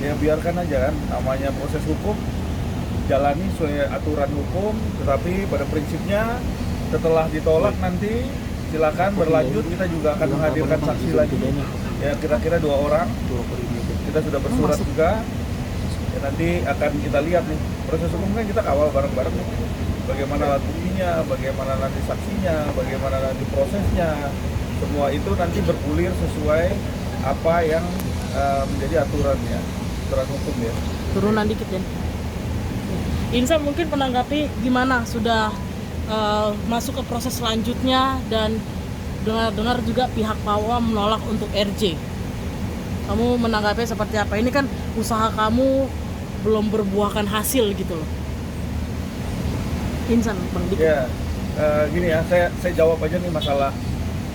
ya biarkan aja kan, namanya proses hukum, jalani sesuai aturan hukum. Tetapi pada prinsipnya setelah ditolak nanti silakan berlanjut, kita juga akan menghadirkan saksi lagi ya, kira-kira 2 orang. Kita sudah bersurat juga ya, nanti akan kita lihat nih proses hukumnya, kita kawal bareng-bareng nih, bagaimana alat buktinya, bagaimana nanti saksinya, bagaimana nanti prosesnya. Semua itu nanti bergulir sesuai apa yang menjadi aturannya, aturan hukum ya. Turunan dikit ya. Insan mungkin menanggapi gimana sudah masuk ke proses selanjutnya, dan dengar-dengar juga pihak PAWA menolak untuk RJ. Kamu menanggapi seperti apa? Ini kan usaha kamu belum berbuahkan hasil gitu loh. Insan, Bang Dik. Ya, gini ya, saya jawab aja nih masalah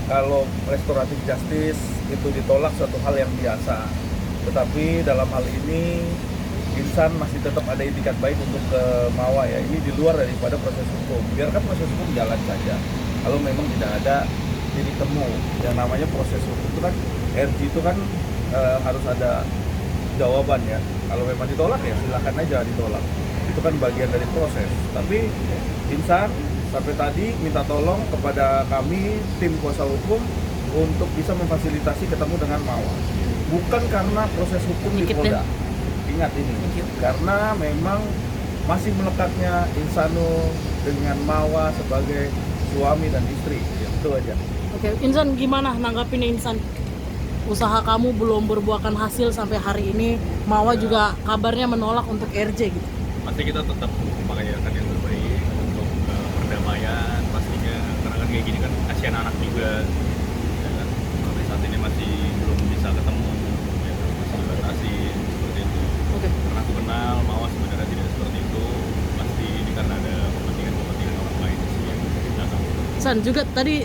kalau restoratif justice itu ditolak suatu hal yang biasa. Tetapi dalam hal ini Insan masih tetap ada itikat baik untuk ke Mawa ya. Ini di luar daripada proses hukum. Biarkan proses hukum jalan saja. Kalau memang tidak ada titik temu, yang namanya proses hukum itu kan, RG itu kan harus ada jawaban ya. Kalau memang ditolak ya silakan aja ditolak. Itu kan bagian dari proses. Tapi Insan sampai tadi minta tolong kepada kami tim kuasa hukum untuk bisa memfasilitasi ketemu dengan Mawa. Bukan karena proses hukum di Polda. Ingat ini, karena memang masih melekatnya Insanu dengan Mawa sebagai suami dan istri. Itu aja. Oke, Insan gimana nanggapin Insan? Usaha kamu belum berbuahkan hasil sampai hari ini. Mawa juga kabarnya menolak untuk RJ gitu. Pasti kita tetap mengupayakan yang terbaik untuk perdamaian pastinya, karena kan kayak gini kan kasihan anak juga ya kan, sampai saat ini masih belum bisa ketemu ya, masih dibatasi seperti itu. Karena aku kenal Mawa sebenarnya tidak seperti itu, pasti ini karena ada kepentingan orang lain sih yang di belakang. San, juga tadi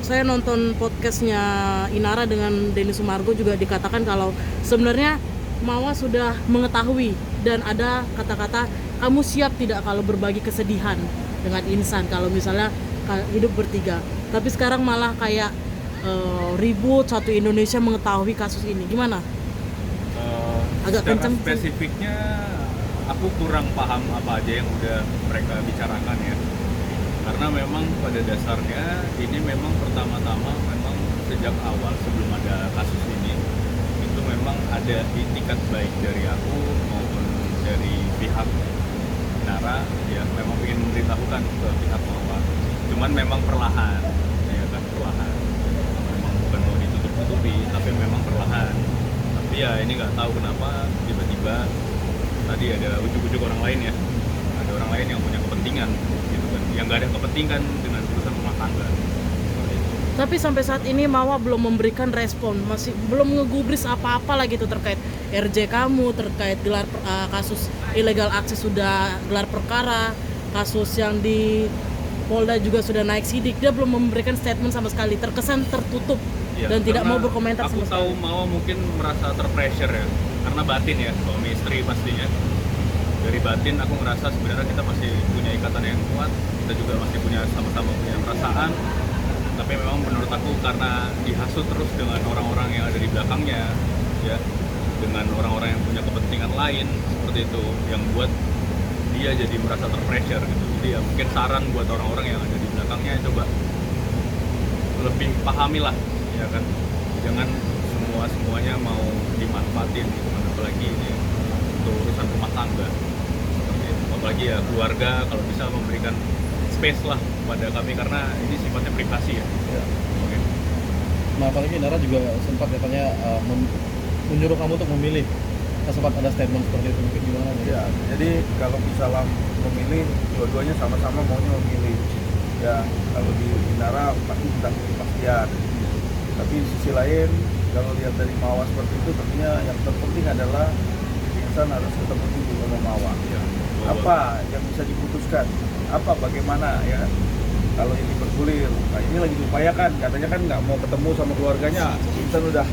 saya nonton podcastnya Inara dengan Denny Sumargo, juga dikatakan kalau sebenarnya Mawa sudah mengetahui dan ada kata-kata kamu siap tidak kalau berbagi kesedihan dengan Insan kalau misalnya hidup bertiga. Tapi sekarang malah kayak ribut, satu Indonesia mengetahui kasus ini. Gimana? Agak Secara kenceng. spesifiknya aku kurang paham apa aja yang udah mereka bicarakan ya, karena memang pada dasarnya ini memang pertama-tama memang sejak awal sebelum ada kasus ini itu memang ada itikat baik dari aku maupun dari pihak Nara ya, memang ingin memberitahukan ke pihak Mawa, cuman memang perlahan ya kan, perlahan, memang bukan mau ditutup-tutupi tapi memang perlahan. Tapi ya ini nggak tahu kenapa tiba-tiba tadi ada ujuk-ujuk orang lain ya, ada orang lain yang punya kepentingan gitu kan, yang nggak ada kepentingan dengan urusan rumah tangga seperti itu. Tapi sampai saat ini Mawa belum memberikan respon, masih belum ngegubris apa-apa lagi tuh terkait RJ kamu, terkait gelar kasus illegal akses sudah gelar perkara, kasus yang di Polda juga sudah naik sidik. Dia belum memberikan statement sama sekali, terkesan tertutup Ya, dan tidak karena mau berkomentar aku sama tahu sekali. Mawa mungkin merasa terpressure ya, karena batin ya, suami istri pastinya. Dari batin aku ngerasa sebenarnya kita masih punya ikatan yang kuat, kita juga masih punya sama-sama punya perasaan. Tapi memang menurut aku karena dihasut terus dengan orang-orang yang ada di belakangnya ya, dengan orang-orang yang punya kepentingan lain seperti itu, yang buat dia jadi merasa terpressure gitu. Jadi ya mungkin saran buat orang-orang yang ada di belakangnya, coba lebih pahamilah ya kan, jangan semuanya mau dimanfaatin gitu kan, apalagi ini untuk urusan rumah tangga seperti itu. Apalagi ya keluarga kalau bisa memberikan space lah pada kami, karena ini sifatnya privasi ya. Oke. Nah, apalagi Nara juga sempat katanya menyuruh kamu untuk memilih. Sempat ada statement seperti itu, mungkin gimana nih? Ya, jadi kalau misalnya memilih, dua-duanya sama-sama maunya memilih. Ya, kalau di Inara pasti minta kepastian. Tapi di sisi lain, kalau lihat dari Mawa seperti itu, tentunya yang terpenting adalah Insan harus ketemu dulu sama Mawa. Ya, Apa yang bisa diputuskan? Apa bagaimana ya? Kalau ini bergulir, nah ini lagi diupayakan. Katanya kan nggak mau ketemu sama keluarganya. Insan udah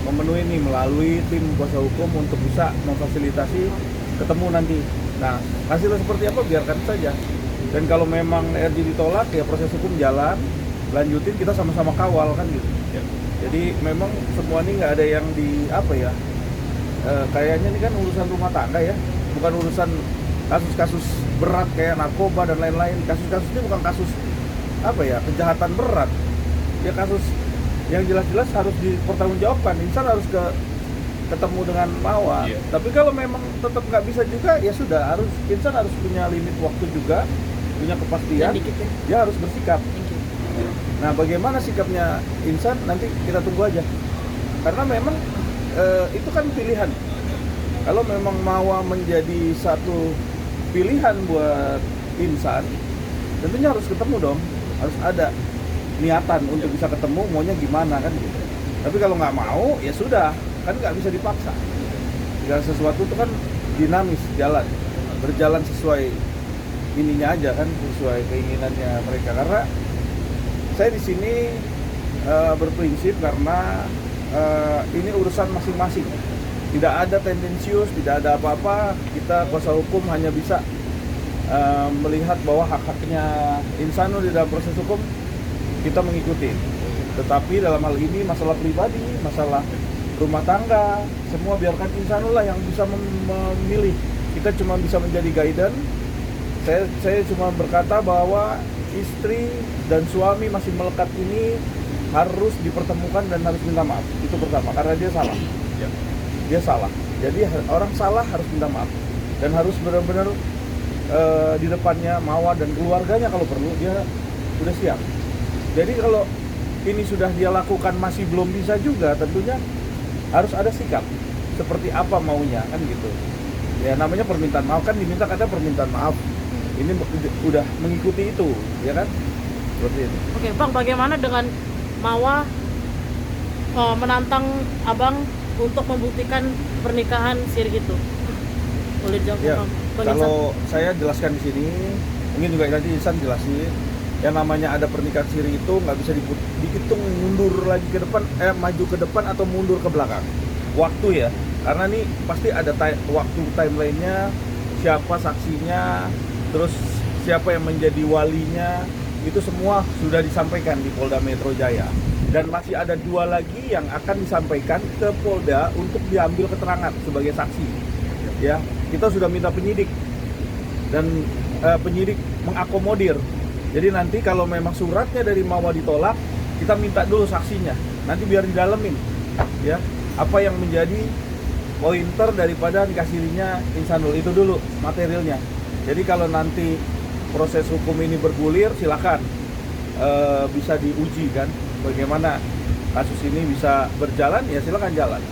memenuhi nih melalui tim kuasa hukum untuk bisa memfasilitasi ketemu nanti. Nah, hasilnya seperti apa biarkan saja. Dan kalau memang RJ ditolak ya proses hukum jalan, lanjutin, kita sama-sama kawal kan gitu. ya. Jadi memang semua ini nggak ada yang di apa ya, kayaknya ini kan urusan rumah tangga ya, bukan urusan kasus-kasus berat kayak narkoba dan lain-lain. Kasus-kasus ini bukan kasus apa ya, kejahatan berat. Ya kasus yang jelas-jelas harus dipertanggungjawabkan. Insan harus ketemu dengan Mawa. Iya. Tapi kalau memang tetap nggak bisa juga, ya sudah, Insan harus punya limit waktu juga, punya kepastian. Dan dikit ya. Dia harus bersikap. Thank you. Nah, bagaimana sikapnya Insan nanti kita tunggu aja. Karena memang itu kan pilihan. Kalau memang Mawa menjadi satu pilihan buat Insan, tentunya harus ketemu dong. Harus ada niatan untuk bisa ketemu, maunya gimana kan gitu. Tapi kalau nggak mau, ya sudah, kan nggak bisa dipaksa. Segala sesuatu itu kan dinamis, berjalan sesuai ininya aja kan, sesuai keinginannya mereka. Karena saya di sini berprinsip karena ini urusan masing-masing. Tidak ada tendensius, tidak ada apa-apa. Kita kuasa hukum hanya bisa melihat bahwa hak-haknya Insan di dalam proses hukum kita mengikuti. Tetapi dalam hal ini masalah pribadi, masalah rumah tangga, semua biarkan Insanullah yang bisa memilih. Kita cuma bisa menjadi guidance. Saya cuma berkata bahwa istri dan suami masih melekat ini harus dipertemukan dan harus minta maaf. Itu pertama, karena dia salah. Ya. Dia salah. Jadi orang salah harus minta maaf dan harus benar-benar di depannya Mawa dan keluarganya kalau perlu dia sudah siap. Jadi kalau ini sudah dia lakukan masih belum bisa juga, tentunya harus ada sikap seperti apa maunya kan gitu. Ya namanya permintaan maaf kan, diminta katanya permintaan maaf. Ini udah mengikuti itu, ya kan? Seperti itu. Oke, Bang, bagaimana dengan Mawa menantang Abang untuk membuktikan pernikahan siri itu? Boleh jawab, Ya, Bang? Bang Insan? kalau saya jelaskan di sini, mungkin juga nanti Insan jelasin. Yang namanya ada pernikahan siri itu nggak bisa dihitung mundur lagi ke depan, maju ke depan atau mundur ke belakang. Waktu ya, karena nih pasti ada waktu timelinenya, siapa saksinya, terus siapa yang menjadi walinya, itu semua sudah disampaikan di Polda Metro Jaya. Dan masih ada 2 lagi yang akan disampaikan ke Polda untuk diambil keterangan sebagai saksi. Ya, kita sudah minta penyidik dan penyidik mengakomodir. Jadi nanti kalau memang suratnya dari Mawa ditolak, kita minta dulu saksinya. Nanti biar didalemin, ya apa yang menjadi pointer daripada nikah sirinya Insanul, itu dulu materialnya. Jadi kalau nanti proses hukum ini bergulir, silakan bisa diuji kan, bagaimana kasus ini bisa berjalan, ya silakan jalan.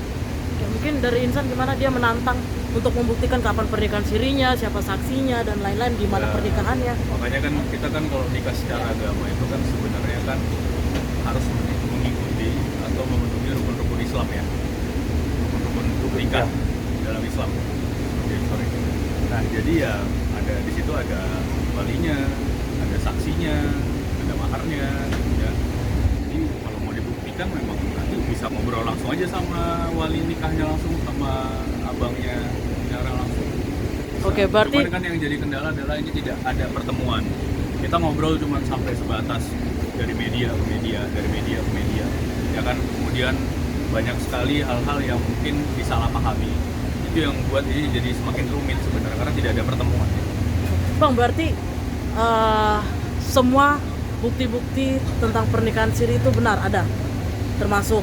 Ya, mungkin dari Insan gimana dia menantang untuk membuktikan kapan pernikahan sirinya, siapa saksinya, dan lain-lain, di mana Ya, pernikahannya. makanya kan kita kan kalau nikah secara agama itu kan sebenarnya kan harus mengikuti atau memenuhi rukun-rukun Islam ya, rukun-rukun nikah dalam Islam. Oke, sorry. Nah jadi ya ada di situ ada walinya, ada saksinya, ada maharnya, ya. Jadi kalau mau dibuktikan memang nanti bisa ngobrol langsung aja sama wali nikahnya, langsung sama abangnya secara langsung. Oke, berarti Cuman kan yang jadi kendala adalah ini tidak ada pertemuan. Kita ngobrol cuma sampai sebatas dari media ke media, dari media ke media. Ya kan, kemudian banyak sekali hal-hal yang mungkin disalahpahami. Itu yang buat ini jadi semakin rumit sebenarnya karena tidak ada pertemuan. Bang, berarti semua bukti-bukti tentang pernikahan siri itu benar ada, termasuk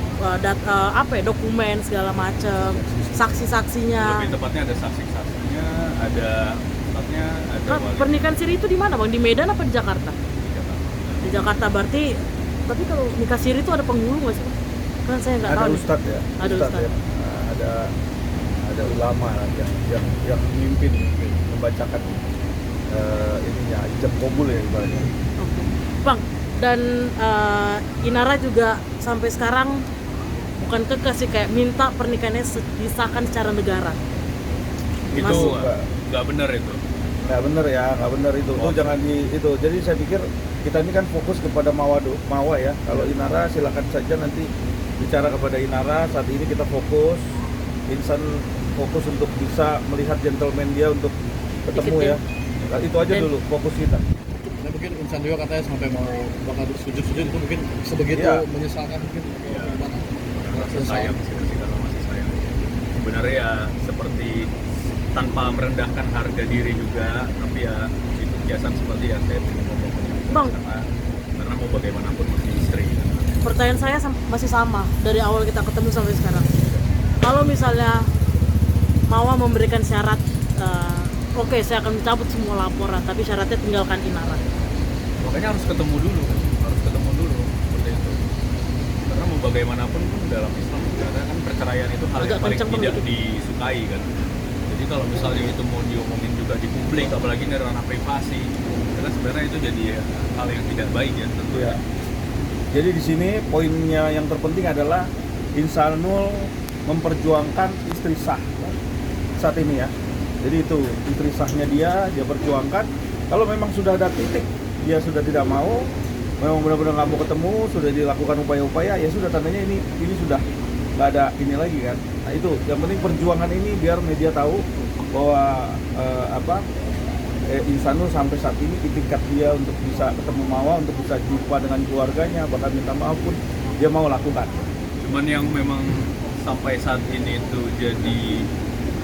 dokumen segala macam, saksi-saksinya. Lebih tepatnya ada saksi-saksinya, ada tepatnya ada Kan wali pernikahan siri itu di mana, Bang? Di Medan apa di Jakarta? di Jakarta. Di Jakarta berarti. Tapi kalau nikah siri itu ada penghulu nggak sih, Bang? Kan saya nggak tahu. Ada nih. ustadz ya, Ada ustadz. ya. Nah, ada ulama yang memimpin membacakan ininya ijab kabul ya ibaratnya. Oke. Bang, dan Inara juga sampai sekarang bukan kekeh sih, kayak minta pernikahannya disahkan secara negara. Itu Masuk. nggak benar itu. Nggak bener ya, nggak bener itu. Itu jangan itu. Jadi saya pikir kita ini kan fokus kepada Mawa ya. Kalau Inara silakan saja nanti bicara kepada Inara. Saat ini kita fokus, Insan fokus untuk bisa melihat gentleman dia untuk ketemu Dikit ya. Nah, itu aja Dan- dulu fokus kita. Nah, mungkin Insan juga katanya sampai mau bakal bersujud-sujud itu mungkin sebegitu Iya. menyesalkan mungkin Iya. gimana? Rasa sayang sih, karena masih sayang. sebenarnya ya seperti tanpa merendahkan harga diri juga, tapi ya itu biasa seperti yang saya ingin ngomong Bang. karena mau bagaimanapun masih istri. Pertanyaan saya masih sama dari awal kita ketemu sampai sekarang. Kalau misalnya Mawa memberikan syarat, oke, saya akan mencabut semua laporan, tapi syaratnya tinggalkan Inara. Makanya harus ketemu dulu seperti itu. Karena mau bagaimanapun pun dalam Islam karena kan perceraian itu hal Agak yang paling kencang tidak dikit. disukai kan. Jadi kalau misalnya itu mau diomongin juga di publik, apalagi di ranah privasi, karena sebenarnya itu jadi hal yang tidak baik ya tentu. Ya. Jadi di sini poinnya yang terpenting adalah Insanul memperjuangkan istri sah saat ini ya. Jadi itu istri sahnya dia perjuangkan. Kalau memang sudah ada titik dia sudah tidak mau, memang benar-benar nggak mau ketemu, sudah dilakukan upaya-upaya, ya sudah tandanya ini sudah nggak ada ini lagi kan. Nah itu yang penting perjuangan ini biar media tahu bahwa Insanul sampai saat ini di tingkat dia untuk bisa ketemu Mawa, untuk bisa jumpa dengan keluarganya, bahkan minta maaf pun dia mau lakukan. Cuman yang memang sampai saat ini itu jadi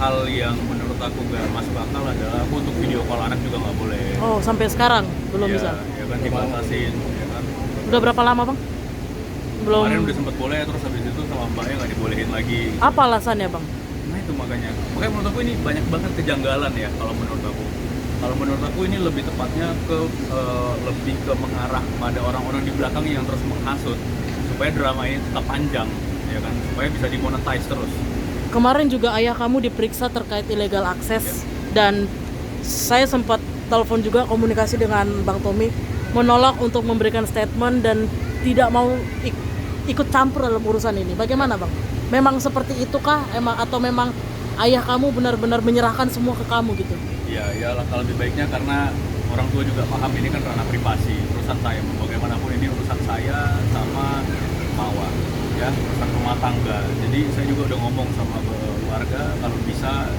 hal yang menurut aku gak masuk akal adalah aku untuk video call anak juga nggak boleh. Oh, sampai sekarang belum ya, bisa. Ya kan dibatasin, ya kan. Udah berapa lama, Bang? Belum. Kemarin udah sempat boleh, terus habis itu sama mbaknya nggak dibolehin lagi. Apa alasannya, Bang? Nah itu makanya menurut aku ini banyak banget kejanggalan ya kalau menurut aku. Kalau menurut aku ini lebih tepatnya lebih ke mengarah pada orang-orang di belakang yang terus menghasut supaya drama ini tetap panjang, ya kan, supaya bisa dimonetize terus. Kemarin juga ayah kamu diperiksa terkait illegal akses dan saya sempat telepon juga komunikasi dengan Bang Tommy menolak untuk memberikan statement dan tidak mau ikut campur dalam urusan ini. Bagaimana, Bang? Memang seperti itukah atau memang ayah kamu benar-benar menyerahkan semua ke kamu gitu? Ya langkah lebih baiknya karena orang tua juga paham ini kan ranah privasi, urusan saya, bagaimanapun ini urusan saya sama Mawa, ya, urusan rumah tangga. Jadi saya juga udah ngomong sama keluarga kalau bisa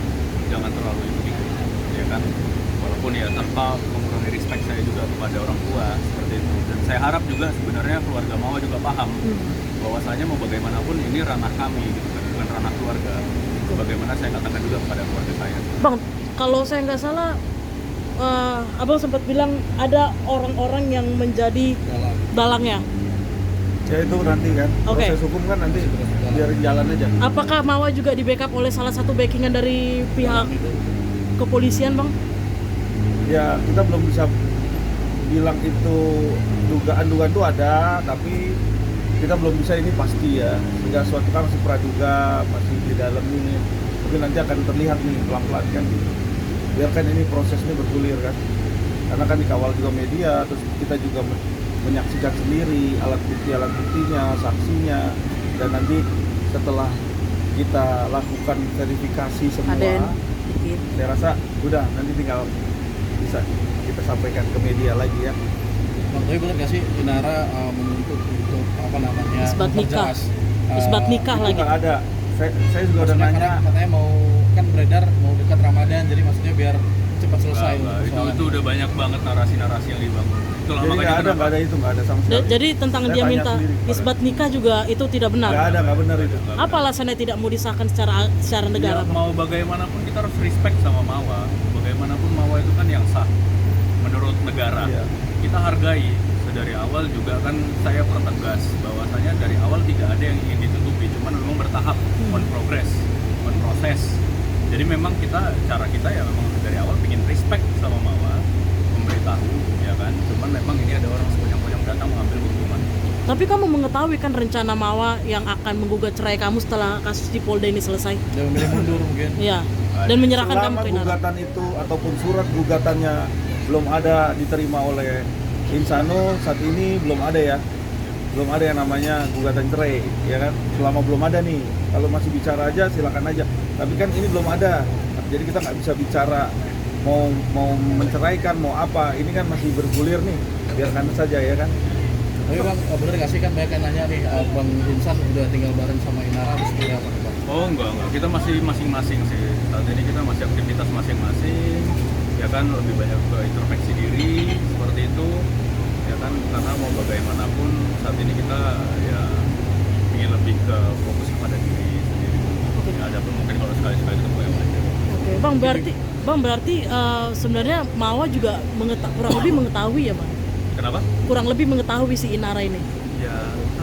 jangan terlalu ikut-ikut, ya kan, walaupun ya tanpa mengurangi respect saya juga kepada orang tua seperti itu. Dan saya harap juga sebenarnya keluarga Mawa juga paham bahwasanya mau bagaimanapun ini ranah kami gitu kan, bukan ranah keluarga. Bagaimana saya katakan juga kepada keluarga saya. Bang, kalau saya nggak salah, Abang sempat bilang ada orang-orang yang menjadi dalangnya. Ya itu nanti kan, Oke. proses hukum kan nanti biarin jalan aja. Apakah Mawa juga di backup oleh salah satu backingan dari pihak kepolisian, Bang? Ya kita belum bisa bilang itu dugaan-dugaan itu ada, tapi kita belum bisa ini pasti ya. Sehingga suatu kan masih praduga, masih di dalam ini. Mungkin nanti akan terlihat nih pelan-pelan kan gitu. Biarkan ini prosesnya bergulir kan. Karena kan dikawal juga media, terus kita juga menyaksikan sendiri alat buktinya, saksinya, dan nanti setelah kita lakukan verifikasi semua, Dikit. saya rasa udah nanti tinggal bisa kita sampaikan ke media lagi ya. Bang, tapi benar nggak sih Inara menuntut untuk apa namanya Isbat nikah. memperjelas, Isbat nikah Itu lagi. nggak ada. Saya juga udah maksudnya nanya. katanya mau kan beredar mau dekat Ramadan, jadi maksudnya biar cepat selesai. Itu udah banyak banget narasi-narasi yang dibangun. Itulah Jadi makanya nggak ada itu nggak ada sama sekali. Jadi tentang Saya dia tanya minta sendiri kepada- isbat nikah juga itu tidak benar. nggak benar itu. Apa alasannya tidak mau disahkan secara negara, Ya, Bang? mau bagaimanapun kita harus respect sama Mawa. Bagaimanapun Mawa itu kan yang sah menurut negara. Iya. Kita hargai. Dari awal juga kan saya pertegas bahwasanya dari awal tidak ada yang ingin ditutupi, cuman memang bertahap, on progress, on proses. Jadi memang cara kita ya memang dari awal ingin respect sama Mawa, memberitahu, ya kan. Cuman memang ini ada orang sebanyak-banyak datang mengambil keuntungan. Tapi kamu mengetahui kan rencana Mawa yang akan menggugat cerai kamu setelah kasus di Polda ini selesai? Dia memilih mundur mungkin. Iya. Dan menyerahkan kamu Selama ke Inara. gugatan itu ataupun surat gugatannya belum ada diterima oleh Insanul, saat ini belum ada ya. Belum ada yang namanya gugatan cerai, ya kan? Selama belum ada nih. Kalau masih bicara aja silakan aja. Tapi kan ini belum ada. Jadi kita nggak bisa bicara mau menceraikan, mau apa. Ini kan masih bergulir nih. Biarkan saja ya kan. Tapi Bang, bener nggak sih kan banyak yang nanya nih, Bang Insan udah tinggal bareng sama Inara terus seperti apa nih, Bang? Oh enggak, kita masih masing-masing sih. Saat ini kita masih aktivitas masing-masing, ya kan, lebih banyak ke introspeksi diri seperti itu, ya kan, karena mau bagaimanapun saat ini kita ya ingin lebih ke fokus kepada diri sendiri. Ya, ada pun mungkin kalau Bang berarti sebenarnya Mawa juga kurang lebih mengetahui ya Bang? Kenapa? Kurang lebih mengetahui si Inara ini. Ya,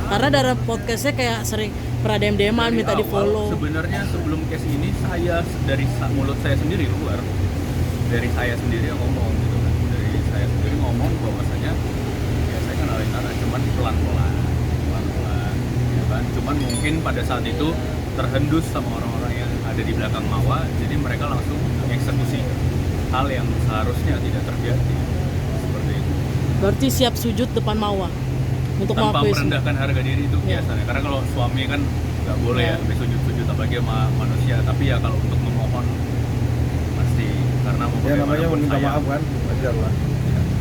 Karena dari podcastnya kayak sering pernah DM-an minta di follow. Sebenarnya sebelum case ini saya dari mulut saya sendiri keluar, dari saya sendiri yang ngomong gitu kan, dari saya sendiri ngomong bahwasanya ya saya kenal Inara cuman pelan-pelan, ya kan. Cuman mungkin pada saat itu terhendus sama orang-orang yang ada di belakang Mawa, jadi mereka langsung mengeksekusi hal yang seharusnya tidak terjadi. Seperti itu. Berarti siap sujud depan Mawa untuk Tanpa mengakui merendahkan harga diri itu Ya. biasanya. Karena kalau suami kan nggak boleh Ya. ya sampai sujud-sujud apalagi sama manusia. Tapi ya kalau untuk memohon pasti karena mau Ya namanya bagaimanapun meminta sayang. maaf kan, wajar lah.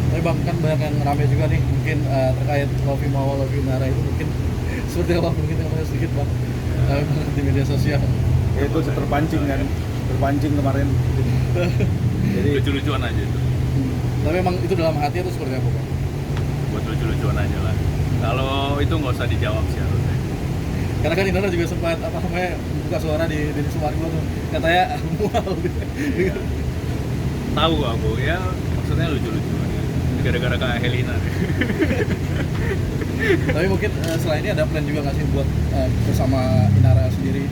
Tapi Bang, kan banyak yang rame juga nih mungkin terkait Love You Mawa, Love You Nara itu mungkin seperti apa mungkin yang sedikit Bang di media sosial. Ya, itu terpancing kemarin. Jadi Lucu-lucuan aja itu. Tapi emang itu dalam hati itu seperti apa Bang? Buat lucu-lucuan aja lah. Kalau itu nggak usah dijawab sih harusnya. Karena kan Inara juga sempat apa namanya buka suara di Deddy Sumargo tuh katanya mual gitu. Tahu aku ya maksudnya lucu-lucuan ya. Gara-gara Kak Helena. Tapi mungkin selain ini ada plan juga nggak sih buat bersama Inara sendiri,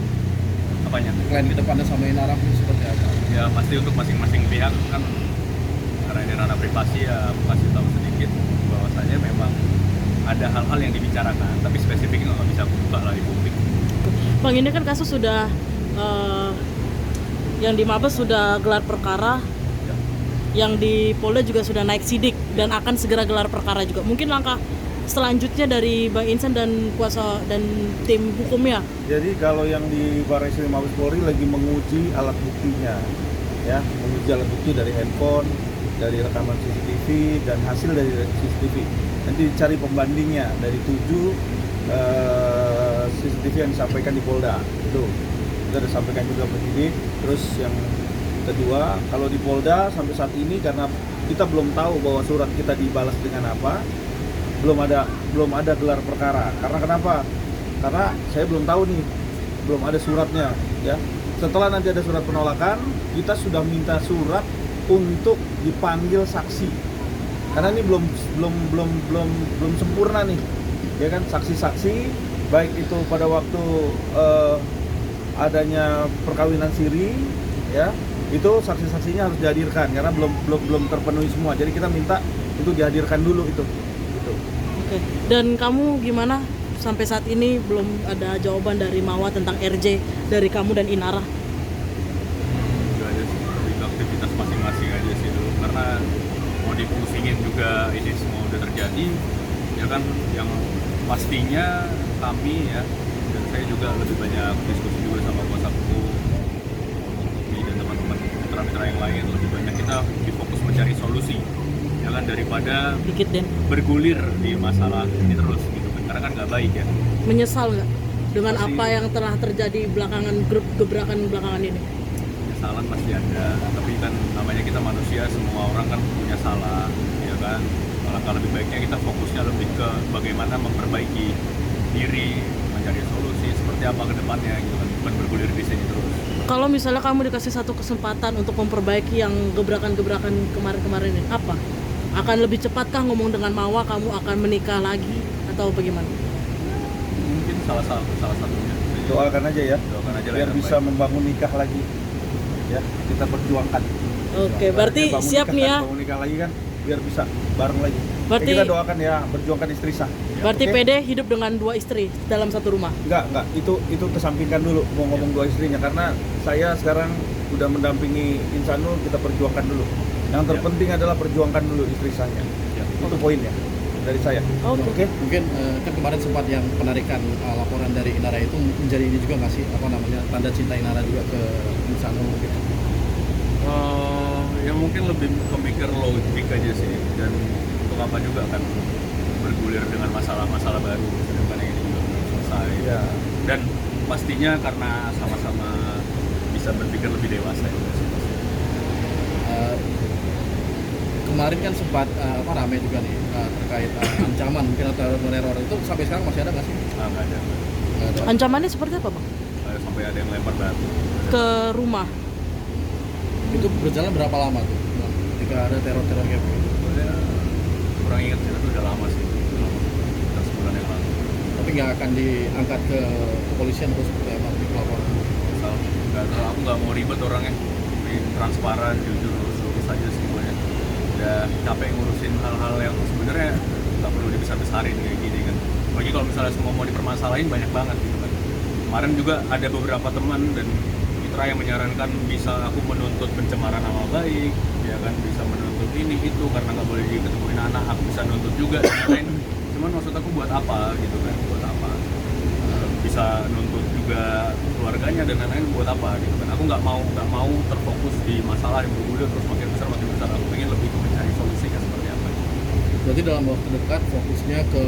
Apanya? plan ke depannya sama Inara mungkin seperti apa? Ya pasti untuk masing-masing pihak kan karena ini ranah privasi ya aku kasih tahu sedikit bahwasanya memang ada hal-hal yang dibicarakan tapi spesifiknya nggak bisa aku buka lah di publik. Bang, ini kan kasus sudah yang di Mabes sudah gelar perkara, Ya. yang di Polda juga sudah naik sidik dan akan segera gelar perkara juga. Mungkin langkah selanjutnya dari Bang Insan dan kuasa dan tim hukumnya. Jadi kalau yang di Barreskrim Mabes Polri lagi menguji alat buktinya, ya, menguji alat bukti dari handphone, dari rekaman CCTV dan hasil dari CCTV. Nanti dicari pembandingnya dari 7 CCTV yang disampaikan di Polda. Itu kita sudah sampaikan juga penyidik. Terus yang kedua, kalau di Polda sampai saat ini karena kita belum tahu bahwa surat kita dibalas dengan apa, belum ada gelar perkara. Karena kenapa? Karena saya belum tahu nih, belum ada suratnya, ya. Setelah nanti ada surat penolakan, kita sudah minta surat untuk dipanggil saksi. Karena ini belum sempurna nih, ya kan, saksi-saksi baik itu pada waktu adanya perkawinan siri, ya, itu saksi-saksinya harus dihadirkan karena belum terpenuhi semua. Jadi kita minta itu dihadirkan dulu itu. Gitu. Oke. Dan kamu gimana? Sampai saat ini belum ada jawaban dari Mawa tentang RJ dari kamu dan Inara. Itu aja sih, lebih ke aktivitas masing-masing aja sih dulu karena mau dipusingin juga ini semua udah terjadi ya kan, yang pastinya kami ya dan saya juga lebih banyak diskusi juga sama kuasa hukum dan teman-teman mitra-mitra yang lain, lebih banyak kita difokus mencari solusi ya kan daripada Dikit Den. bergulir di masalah ini terus gitu kan, karena kan nggak baik ya. Menyesal nggak dengan Pasti. apa yang telah terjadi belakangan gebrakan belakangan ini? Kesalahan pasti ada, tapi kan namanya kita manusia, semua orang kan punya salah, ya kan. Alangkah lebih baiknya kita fokusnya lebih ke bagaimana memperbaiki diri, mencari solusi seperti apa ke depannya gitu kan, bukan bergulir di sini terus. Kalau misalnya kamu dikasih satu kesempatan untuk memperbaiki yang gebrakan-gebrakan kemarin-kemarin ini, apa? Akan lebih cepatkah ngomong dengan Mawa kamu akan menikah lagi atau bagaimana? Mungkin salah satunya. Doakan aja ya, Doakan aja lah biar yang bisa terbaik. membangun nikah lagi, ya, kita perjuangkan. Oke, berarti Bangun siap nikah nih ya. kan, bangun nikah lagi kan biar bisa bareng lagi. Berarti- Kita doakan ya, berjuangkan istri sah. Berarti Oke? PD hidup dengan 2 istri dalam satu rumah. Enggak, itu kesampingkan dulu mau ngomong dua istrinya karena saya sekarang udah mendampingi Insanul, kita perjuangkan dulu. Yang terpenting adalah perjuangkan dulu istri saya. Ya. Itu poinnya dari saya. Oke. Mungkin kan kemarin sempat yang penarikan laporan dari Inara itu menjadi ini juga nggak sih apa namanya tanda cinta Inara juga ke Insanul gitu. Ya mungkin lebih pemikir logik aja sih, dan untuk apa juga kan bergulir dengan masalah-masalah baru sedangkan yang ini juga belum selesai. Ya. Dan pastinya karena sama-sama bisa berpikir lebih dewasa ya. Kemarin kan sempat rame juga nih terkait ancaman mungkin atau teror itu sampai sekarang masih ada nggak sih? Nggak ada. Nggak ada. Ancamannya seperti apa, Bang? Sampai ada yang lempar batu. Ke rumah. Itu berjalan berapa lama tuh Bang, ketika ada teror-teror kayak begitu? Ya, kurang ingat sih, tapi udah lama sih. Udah lama. Udah sebulan yang lalu. Tapi nggak akan diangkat ke kepolisian atau seperti apa di pelaporan? Misal, aku nggak mau ribet orangnya. Jadi transparan, jujur, lurus aja sih gue ya. Udah capek ngurusin hal-hal yang sebenarnya nggak perlu dibesar-besarin kayak gini kan. Apalagi kalau misalnya semua mau dipermasalahin banyak banget gitu kan. Kemarin juga ada beberapa teman dan mitra yang menyarankan bisa aku menuntut pencemaran nama baik, ya kan, bisa menuntut ini itu karena nggak boleh diketemuin anak, aku bisa nuntut juga dan lain. Cuman maksud aku buat apa gitu kan, buat apa? Bisa nuntut juga keluarganya dan lain-lain buat apa gitu kan? Aku nggak mau terfokus di masalah yang bergulir terus makin besar. Aku pengen lebih ke mencari solusinya seperti apa. Berarti dalam waktu dekat fokusnya ke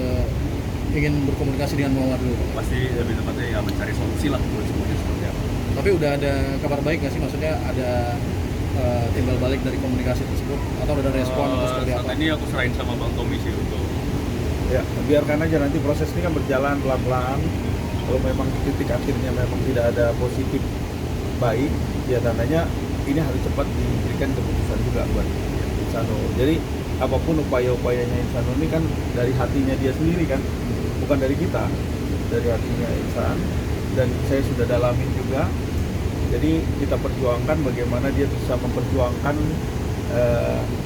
ingin berkomunikasi dengan Mawar dulu. Pasti lebih tepatnya ya mencari solusi lah buat semuanya seperti apa. Tapi udah ada kabar baik nggak sih? Maksudnya ada timbal balik dari komunikasi tersebut atau ada respon atau seperti apa? Saat ini aku serahin sama Bang Tommy sih untuk Ya, biarkan aja nanti proses ini kan berjalan pelan-pelan. Kalau memang di titik akhirnya memang tidak ada positif baik, ya tandanya ini harus cepat diberikan keputusan juga buat Insano. Jadi apapun upaya-upayanya Insano ini kan dari hatinya dia sendiri kan, bukan dari kita, dari hatinya Insan. Dan saya sudah dalamin juga. Jadi kita perjuangkan bagaimana dia bisa memperjuangkan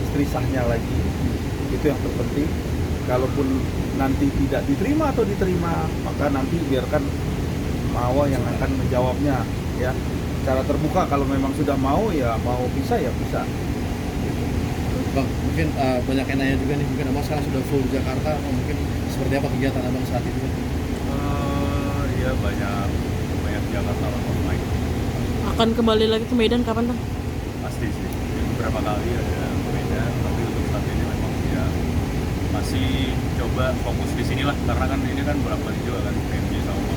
istri sahnya lagi. Itu yang terpenting. Kalaupun nanti tidak diterima atau diterima, maka nanti biarkan Mawa yang akan menjawabnya, ya. Secara terbuka, kalau memang sudah mau ya mau bisa ya bisa. Bang, mungkin banyak yang nanya juga nih, mungkin Abang sekarang sudah full di Jakarta, atau mungkin seperti apa kegiatan Abang saat ini? iya banyak Jakarta lah online. Akan kembali lagi ke Medan kapan, Bang? Pasti sih. Beberapa kali ada Medan, tapi untuk saat ini memang ya masih coba fokus di sini lah, karena kan ini kan bolak-balik juga kan PMJ sama